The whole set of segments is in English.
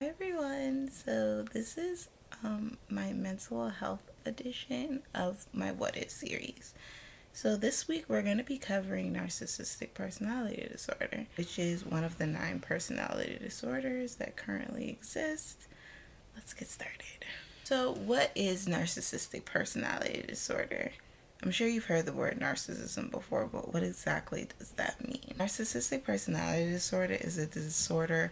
Hi everyone, so this is my mental health edition of my What Is series. So this week we're going to be covering Narcissistic Personality Disorder, which is one of the 9 personality disorders that currently exist. Let's get started. So what is Narcissistic Personality Disorder? I'm sure you've heard the word narcissism before, but what exactly does that mean? Narcissistic Personality Disorder is a disorder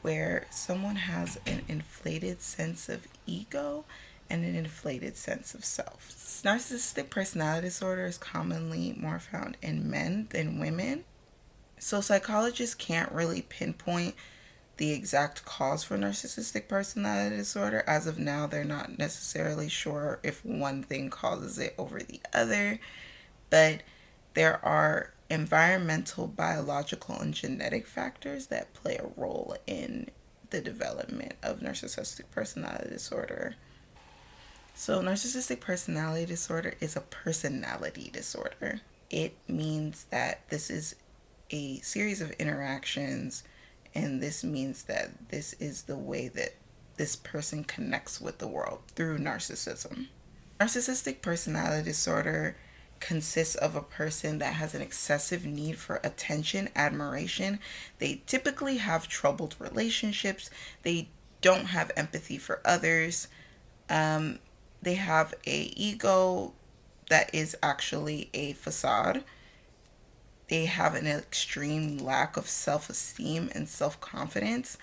where someone has an inflated sense of ego and an inflated sense of self. Narcissistic personality disorder is commonly more found in men than women. So psychologists can't really pinpoint the exact cause for narcissistic personality disorder. As of now, they're not necessarily sure if one thing causes it over the other, but there are environmental, biological, and genetic factors that play a role in the development of narcissistic personality disorder. So, narcissistic personality disorder is a personality disorder. It means that this is a series of interactions, and this means that this is the way that this person connects with the world through narcissism. Narcissistic personality disorder consists of a person that has an excessive need for attention, admiration. They typically have troubled relationships. They don't have empathy for others. They have a ego that is actually a facade. They have an extreme lack of self-esteem and self-confidence.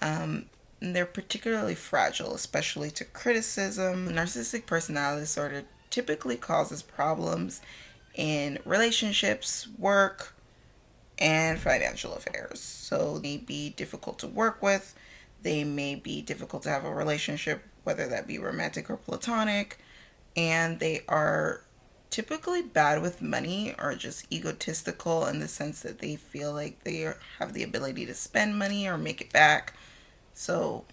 And they're particularly fragile, especially to criticism. Narcissistic personality disorder typically causes problems in relationships, work, and financial affairs. So they may be difficult to work with. They may be difficult to have a relationship, whether that be romantic or platonic. And they are typically bad with money or just egotistical in the sense that they feel like they have the ability to spend money or make it back. So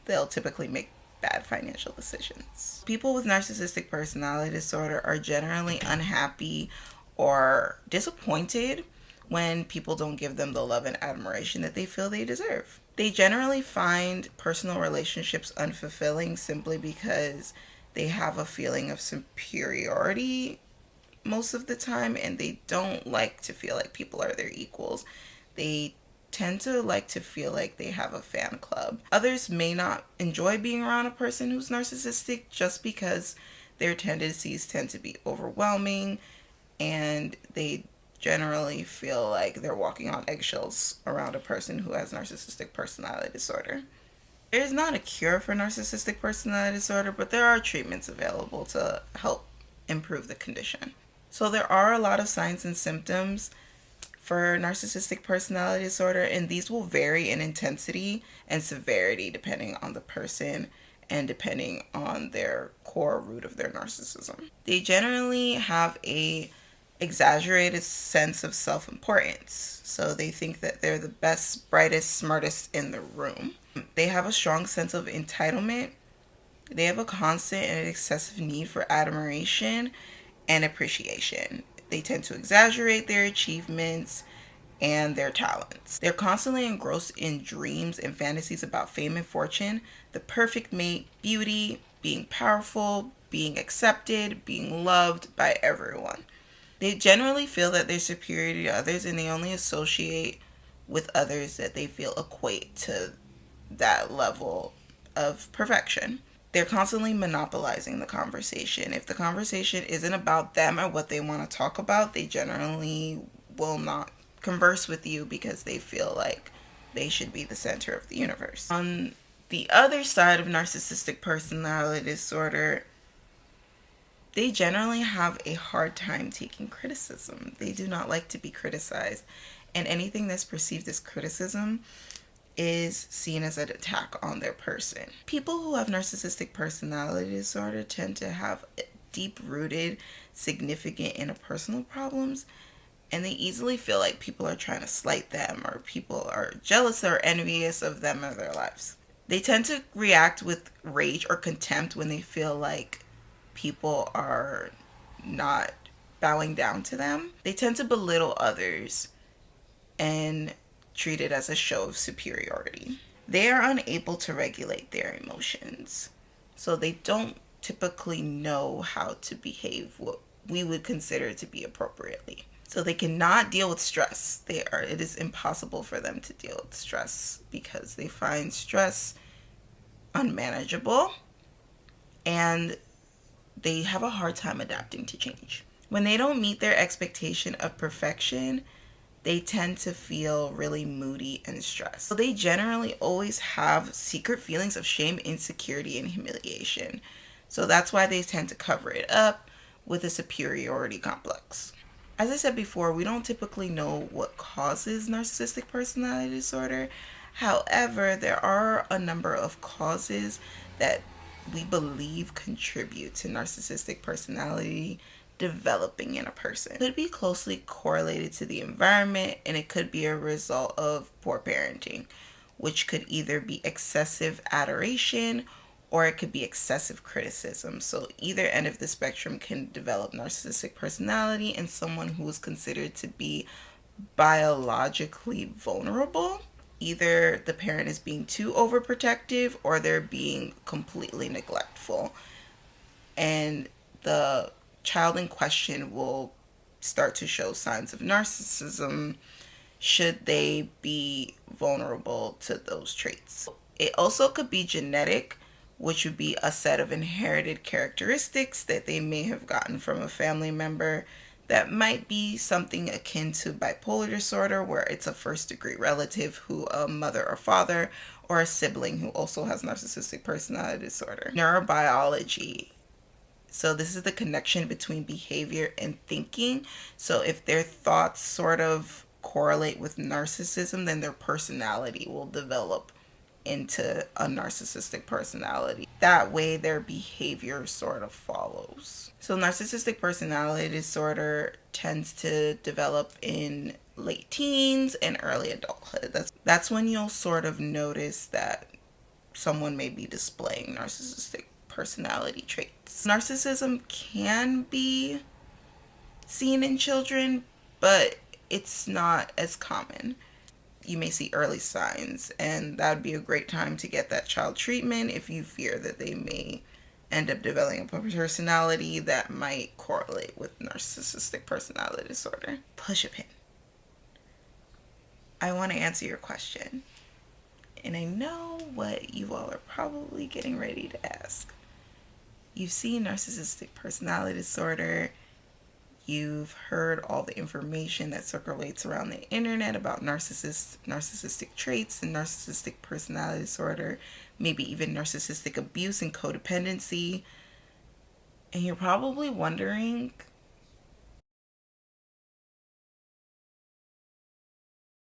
they'll typically make bad financial decisions. People with narcissistic personality disorder are generally unhappy or disappointed when people don't give them the love and admiration that they feel they deserve. They generally find personal relationships unfulfilling simply because they have a feeling of superiority most of the time, and they don't like to feel like people are their equals. They tend to like to feel like they have a fan club. Others may not enjoy being around a person who's narcissistic just because their tendencies tend to be overwhelming, and they generally feel like they're walking on eggshells around a person who has narcissistic personality disorder. There is not a cure for narcissistic personality disorder, but there are treatments available to help improve the condition. So there are a lot of signs and symptoms for narcissistic personality disorder, and these will vary in intensity and severity depending on the person and depending on their core root of their narcissism. They generally have a exaggerated sense of self-importance. So they think that they're the best, brightest, smartest in the room. They have a strong sense of entitlement. They have a constant and excessive need for admiration and appreciation. They tend to exaggerate their achievements and their talents. They're constantly engrossed in dreams and fantasies about fame and fortune, the perfect mate, beauty, being powerful, being accepted, being loved by everyone. They generally feel that they're superior to others, and they only associate with others that they feel equate to that level of perfection. They're constantly monopolizing the conversation. If the conversation isn't about them or what they want to talk about, they generally will not converse with you because they feel like they should be the center of the universe. On the other side of narcissistic personality disorder, they generally have a hard time taking criticism. They do not like to be criticized, and anything that's perceived as criticism is seen as an attack on their person. People who have narcissistic personality disorder tend to have deep-rooted, significant interpersonal problems, and they easily feel like people are trying to slight them or people are jealous or envious of them or their lives. They tend to react with rage or contempt when they feel like people are not bowing down to them. They tend to belittle others and treat it as a show of superiority. they are unable to regulate their emotions. So they don't typically know how to behave what we would consider to be appropriately. So they cannot deal with stress. It is impossible for them to deal with stress because they find stress unmanageable and they have a hard time adapting to change. When they don't meet their expectation of perfection, they tend to feel really moody and stressed. So they generally always have secret feelings of shame, insecurity, and humiliation. So that's why they tend to cover it up with a superiority complex. As I said before, we don't typically know what causes narcissistic personality disorder. However, there are a number of causes that we believe contribute to narcissistic personality developing in a person. It could be closely correlated to the environment, and it could be a result of poor parenting, which could either be excessive adoration or it could be excessive criticism. So either end of the spectrum can develop narcissistic personality in someone who is considered to be biologically vulnerable. Either the parent is being too overprotective or they're being completely neglectful. And the child in question will start to show signs of narcissism should they be vulnerable to those traits. It also could be genetic, which would be a set of inherited characteristics that they may have gotten from a family member that might be something akin to bipolar disorder, where it's a first-degree relative who a mother or father or a sibling who also has narcissistic personality disorder. Neurobiology. So this is the connection between behavior and thinking. So if their thoughts sort of correlate with narcissism, then their personality will develop into a narcissistic personality. That way their behavior sort of follows. So narcissistic personality disorder tends to develop in late teens and early adulthood. That's when you'll sort of notice that someone may be displaying narcissistic personality traits. Narcissism can be seen in children, but it's not as common. You may see early signs, and that would be a great time to get that child treatment if you fear that they may end up developing a personality that might correlate with narcissistic personality disorder. Push a pin. I want to answer your question, and I know what you all are probably getting ready to ask. You've seen narcissistic personality disorder. You've heard all the information that circulates around the internet about narcissistic traits and narcissistic personality disorder, maybe even narcissistic abuse and codependency. And you're probably wondering,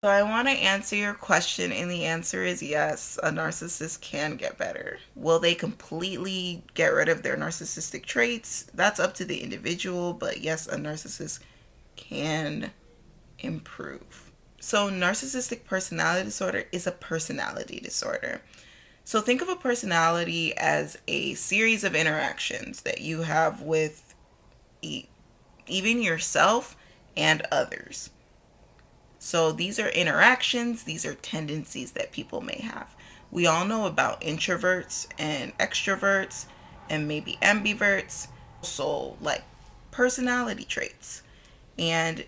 so I want to answer your question, and the answer is yes, a narcissist can get better. Will they completely get rid of their narcissistic traits? That's up to the individual, but yes, a narcissist can improve. So narcissistic personality disorder is a personality disorder. So think of a personality as a series of interactions that you have with even yourself and others. So these are interactions, these are tendencies that people may have. We all know about introverts and extroverts and maybe ambiverts. So like personality traits. And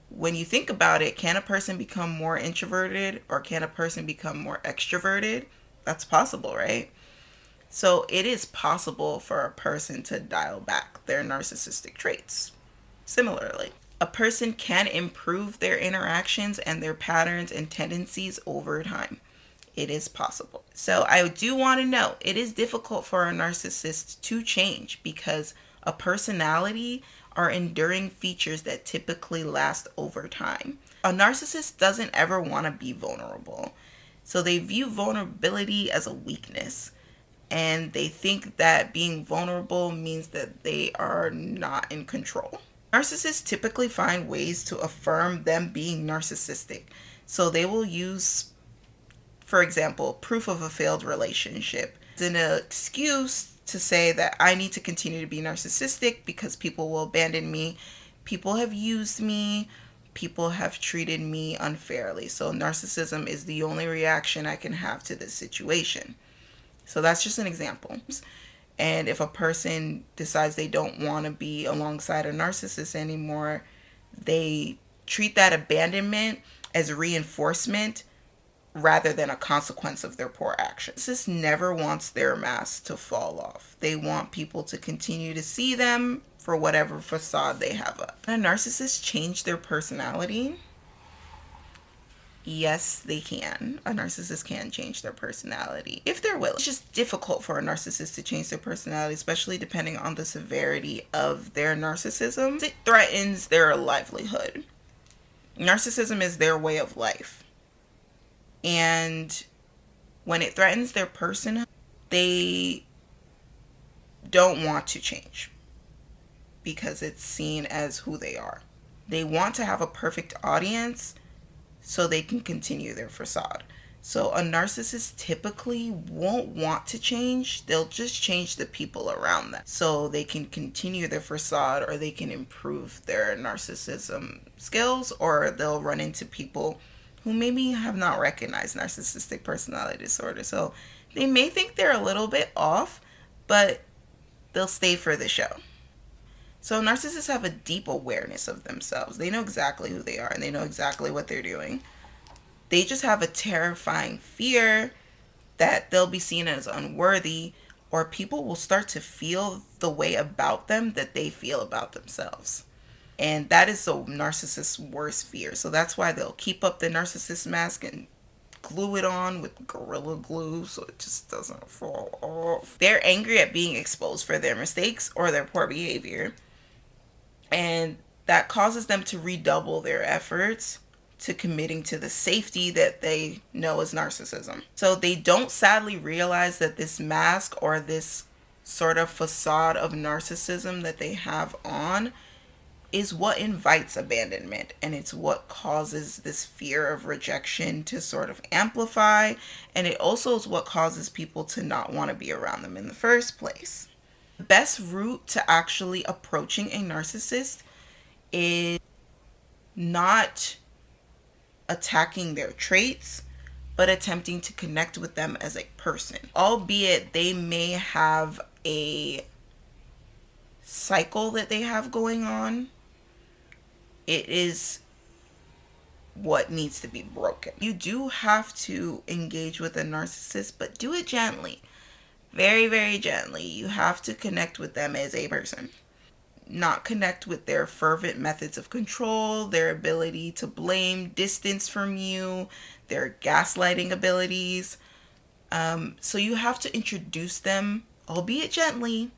when you think about it, can a person become more introverted or can a person become more extroverted? That's possible, right? So it is possible for a person to dial back their narcissistic traits. Similarly, a person can improve their interactions and their patterns and tendencies over time. It is possible. So I do want to know, it is difficult for a narcissist to change because a personality are enduring features that typically last over time. A narcissist doesn't ever want to be vulnerable. So they view vulnerability as a weakness. And they think that being vulnerable means that they are not in control. Narcissists typically find ways to affirm them being narcissistic. So they will use, for example, proof of a failed relationship as an excuse to say that I need to continue to be narcissistic because people will abandon me. People have used me. people have treated me unfairly. So narcissism is the only reaction I can have to this situation. So that's just an example. And if a person decides they don't want to be alongside a narcissist anymore, they treat that abandonment as reinforcement rather than a consequence of their poor actions. Narcissist never wants their mask to fall off. They want people to continue to see them for whatever facade they have up. Can a narcissist change their personality? Yes, they can. A narcissist can change their personality if they're willing. It's just difficult for a narcissist to change their personality, especially depending on the severity of their narcissism. It threatens their livelihood. Narcissism is their way of life. And when it threatens their personality, they don't want to change because it's seen as who they are. They want to have a perfect audience so they can continue their facade. So a narcissist typically won't want to change. They'll just change the people around them so they can continue their facade, or they can improve their narcissism skills, or they'll run into people who maybe have not recognized narcissistic personality disorder. So they may think they're a little bit off, but they'll stay for the show. So narcissists have a deep awareness of themselves. They know exactly who they are and they know exactly what they're doing. They just have a terrifying fear that they'll be seen as unworthy, or people will start to feel the way about them that they feel about themselves. And that is the narcissist's worst fear. So that's why they'll keep up the narcissist mask and glue it on with Gorilla Glue so it just doesn't fall off. They're angry at being exposed for their mistakes or their poor behavior. And that causes them to redouble their efforts to committing to the safety that they know is narcissism. So they don't sadly realize that this mask or this sort of facade of narcissism that they have on is what invites abandonment, and it's what causes this fear of rejection to sort of amplify, and it also is what causes people to not want to be around them in the first place. The best route to actually approaching a narcissist is not attacking their traits, but attempting to connect with them as a person. Albeit they may have a cycle that they have going on, it is what needs to be broken. You do have to engage with a narcissist, but do it gently. Very, very gently. You have to connect with them as a person. Not connect with their fervent methods of control, their ability to blame, distance from you, their gaslighting abilities. So you have to introduce them, albeit gently,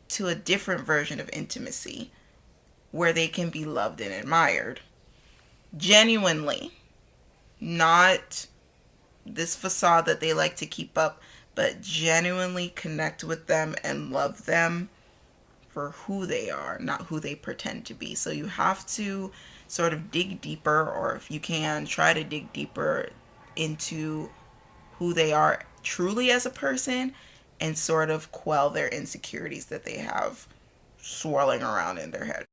to a different version of intimacy where they can be loved and admired. Genuinely. Not this facade that they like to keep up, but genuinely connect with them and love them for who they are, not who they pretend to be. So you have to sort of dig deeper, or if you can, try to dig deeper into who they are truly as a person and sort of quell their insecurities that they have swirling around in their head.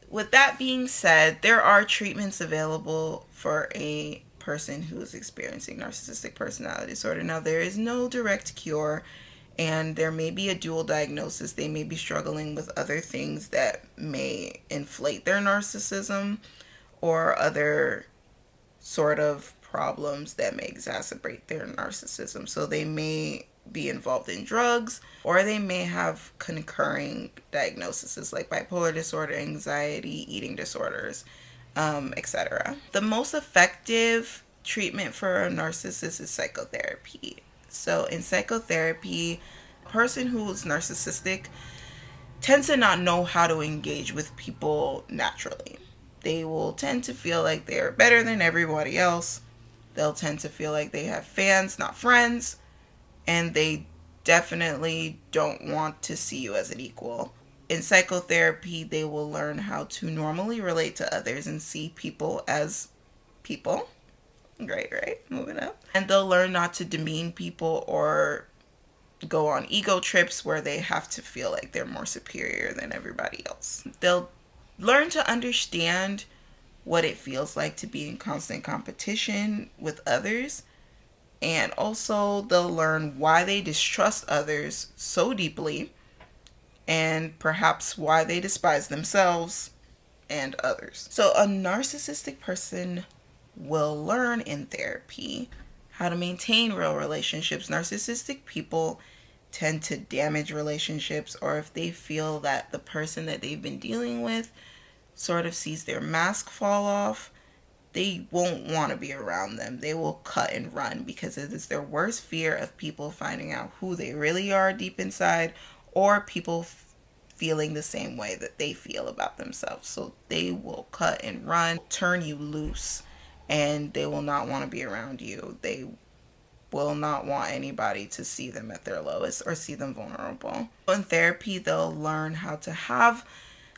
With that being said, there are treatments available for a person who is experiencing narcissistic personality disorder. Now, there is no direct cure, and there may be a dual diagnosis. They may be struggling with other things that may inflate their narcissism, or other sort of problems that may exacerbate their narcissism. So they may be involved in drugs, or they may have concurring diagnoses like bipolar disorder, anxiety, eating disorders, etc. The most effective treatment for a narcissist is psychotherapy. So in psychotherapy, a person who is narcissistic tends to not know how to engage with people naturally. They will tend to feel like they're better than everybody else. They'll tend to feel like they have fans, not friends. And they definitely don't want to see you as an equal. In psychotherapy, they will learn how to normally relate to others and see people as people. Right, moving up. And they'll learn not to demean people or go on ego trips where they have to feel like they're more superior than everybody else. They'll learn to understand what it feels like to be in constant competition with others. And also, they'll learn why they distrust others so deeply and perhaps why they despise themselves and others. So, a narcissistic person will learn in therapy how to maintain real relationships. Narcissistic people tend to damage relationships, or if they feel that the person that they've been dealing with sort of sees their mask fall off, they won't want to be around them. They will cut and run because it is their worst fear of people finding out who they really are deep inside, or people feeling the same way that they feel about themselves. So they will cut and run, turn you loose, and they will not want to be around you. They will not want anybody to see them at their lowest or see them vulnerable. In therapy, they'll learn how to have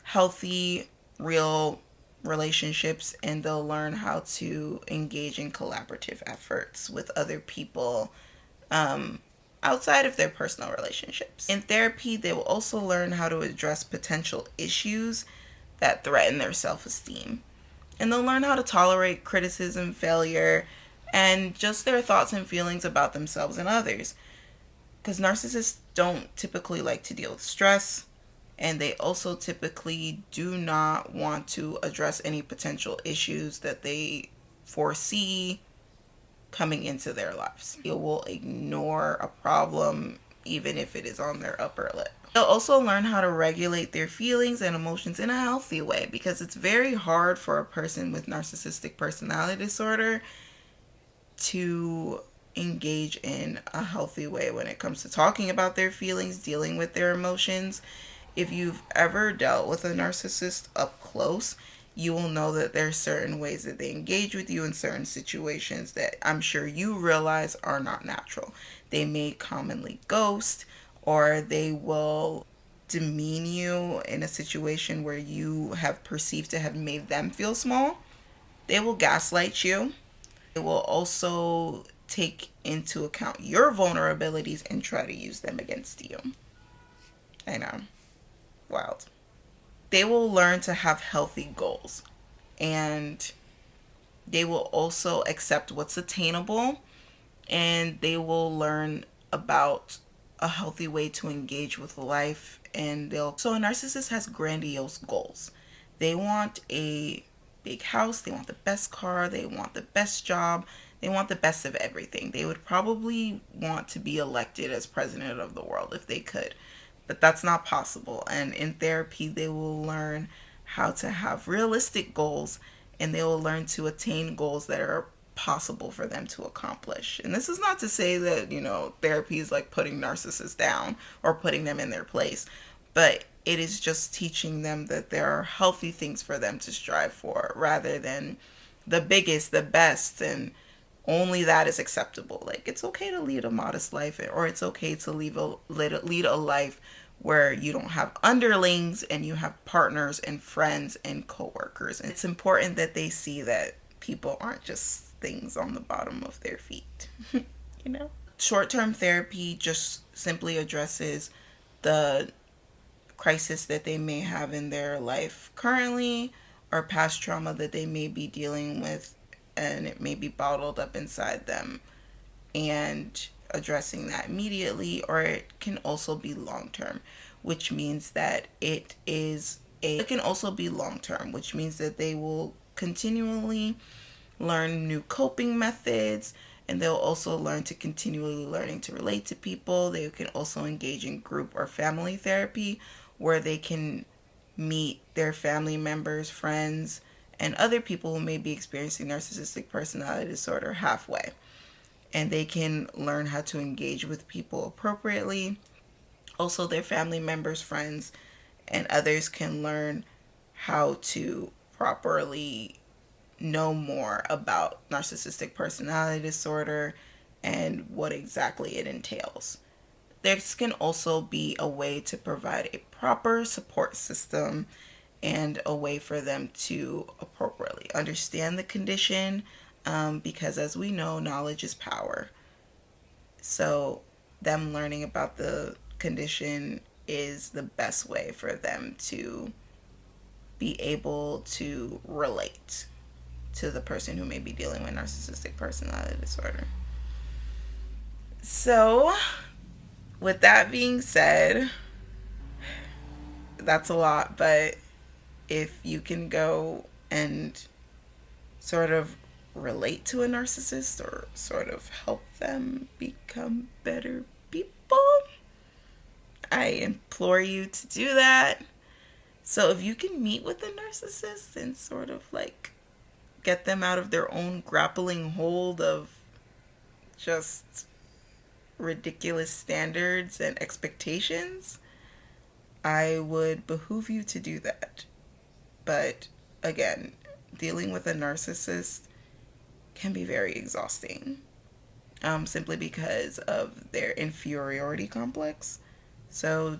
healthy, real relationships, and they'll learn how to engage in collaborative efforts with other people outside of their personal relationships. In therapy, they will also learn how to address potential issues that threaten their self-esteem. And they'll learn how to tolerate criticism, failure, and just their thoughts and feelings about themselves and others. Because narcissists don't typically like to deal with stress, and they also typically do not want to address any potential issues that they foresee coming into their lives. They will ignore a problem even if it is on their upper lip. They'll also learn how to regulate their feelings and emotions in a healthy way, because it's very hard for a person with narcissistic personality disorder to engage in a healthy way when it comes to talking about their feelings, dealing with their emotions. If you've ever dealt with a narcissist up close, you will know that there are certain ways that they engage with you in certain situations that I'm sure you realize are not natural. They may commonly ghost, or they will demean you in a situation where you have perceived to have made them feel small. They will gaslight you. They will also take into account your vulnerabilities and try to use them against you. I know. Wild. They will learn to have healthy goals, and they will also accept what's attainable, and they will learn about a healthy way to engage with life. And so a narcissist has grandiose goals. They want a big house, they want the best car, they want the best job, they want the best of everything. They would probably want to be elected as president of the world if they could, but that's not possible. And in therapy, they will learn how to have realistic goals, and they will learn to attain goals that are possible for them to accomplish. And this is not to say that, therapy is like putting narcissists down or putting them in their place, but it is just teaching them that there are healthy things for them to strive for, rather than the biggest, the best, and only that is acceptable. Like, it's okay to lead a modest life, or it's okay to lead a life where you don't have underlings and you have partners and friends and coworkers. And it's important that they see that people aren't just things on the bottom of their feet. Short-term therapy just simply addresses the crisis that they may have in their life currently, or past trauma that they may be dealing with, and it may be bottled up inside them, and addressing that immediately. Or it can also be long-term, which means that it can also be long-term, which means that they will continually learn new coping methods, and they'll also learn to continually learning to relate to people. They can also engage in group or family therapy, where they can meet their family members, friends, and other people who may be experiencing narcissistic personality disorder halfway. And they can learn how to engage with people appropriately. Also, their family members, friends, and others can learn how to properly know more about narcissistic personality disorder and what exactly it entails. This can also be a way to provide a proper support system and a way for them to appropriately understand the condition, because as we know, knowledge is power. So them learning about the condition is the best way for them to be able to relate to the person who may be dealing with narcissistic personality disorder. So, with that being said, that's a lot, but if you can go and sort of relate to a narcissist or sort of help them become better people, I implore you to do that. So if you can meet with a narcissist and sort of like get them out of their own grappling hold of just ridiculous standards and expectations, I would behoove you to do that. But again, dealing with a narcissist can be very exhausting, simply because of their inferiority complex. So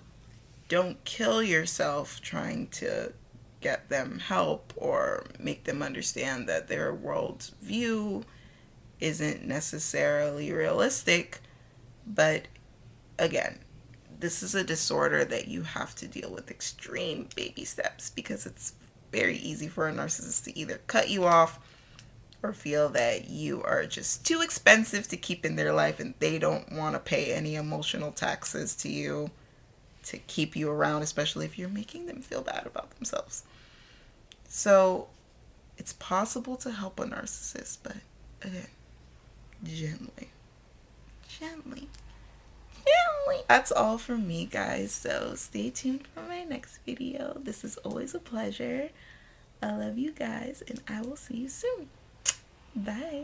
don't kill yourself trying to get them help or make them understand that their world view isn't necessarily realistic. But again, this is a disorder that you have to deal with extreme baby steps, because it's very easy for a narcissist to either cut you off or feel that you are just too expensive to keep in their life and they don't want to pay any emotional taxes to you to keep you around, especially if you're making them feel bad about themselves. So it's possible to help a narcissist, but again, gently. Gently. Gently. That's all from me, guys. So stay tuned for my next video. This is always a pleasure. I love you guys, and I will see you soon. Bye.